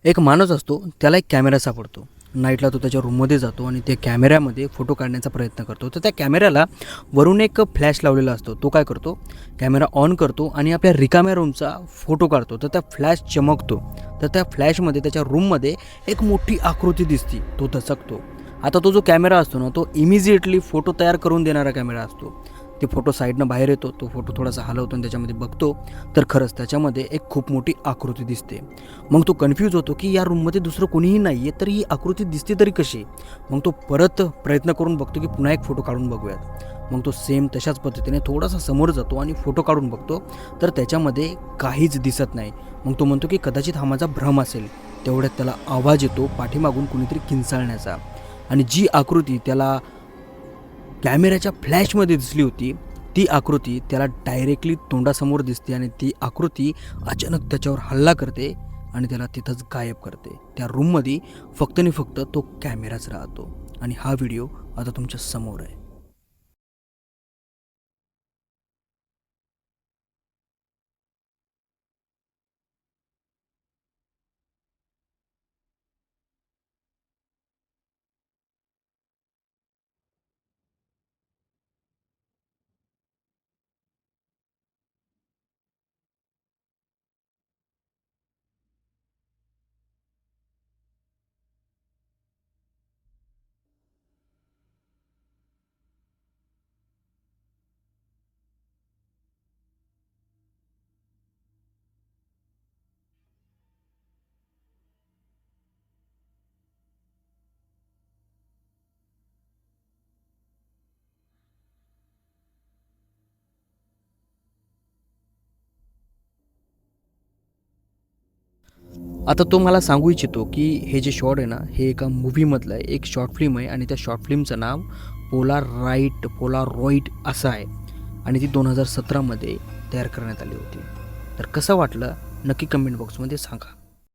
एक माणूस असतो, त्याला एक कॅमेरा सापडतो. नाईटला तो त्याच्या रूममध्ये जातो आणि त्या कॅमेऱ्यामध्ये फोटो काढण्याचा प्रयत्न करतो. तर त्या कॅमेऱ्याला वरून एक फ्लॅश लावलेला असतो. तो काय करतो, कॅमेरा ऑन करतो आणि आपल्या रिकाम्या रूमचा फोटो काढतो. तर त्या फ्लॅश चमकतो. तर त्या फ्लॅशमध्ये त्याच्या रूममध्ये एक मोठी आकृती दिसते. तो दचकतो. आता तो जो कॅमेरा असतो ना, तो इमिजिएटली फोटो तयार करून देणारा कॅमेरा असतो. ते फोटो साईडनं बाहेर येतो. तो फोटो थोडासा हलवतो आणि त्याच्यामध्ये बघतो, तर खरंच त्याच्यामध्ये एक खूप मोठी आकृती दिसते. मग तो कन्फ्यूज होतो की या रूममध्ये दुसरं कोणीही नाही आहे, तर ही आकृती दिसते तरी कशी. मग तो परत प्रयत्न करून बघतो की पुन्हा एक फोटो काढून बघूयात. मग तो सेम तशाच पद्धतीने थोडासा समोर जातो आणि फोटो काढून बघतो, तर त्याच्यामध्ये काहीच दिसत नाही. मग तो म्हणतो की कदाचित हा माझा भ्रम असेल. तेवढ्यात त्याला आवाज येतो पाठीमागून कुणीतरी किंचाळण्याचा, आणि जी आकृती त्याला कॅमेऱ्याच्या फ्लॅशमध्ये दिसली होती, ती आकृती त्याला डायरेक्टली तोंडासमोर दिसते आणि ती आकृती अचानक त्याच्यावर हल्ला करते आणि त्याला तिथंच गायब करते. त्या रूममध्ये फक्त आणि फक्त तो कॅमेराच राहतो. आणि हा व्हिडिओ आता तुमच्या समोर आहे. आता तो मला सांगू इच्छितो की हे जे शॉर्ट आहे ना, हे एका मूव्हीमधलं आहे. एक शॉर्ट फिल्म आहे आणि त्या शॉर्ट फिल्मचं नाव पोलारॉइड असं आहे आणि ती 2017 मध्ये तयार करण्यात आली होती. तर कसं वाटलं नक्की कमेंट बॉक्समध्ये सांगा.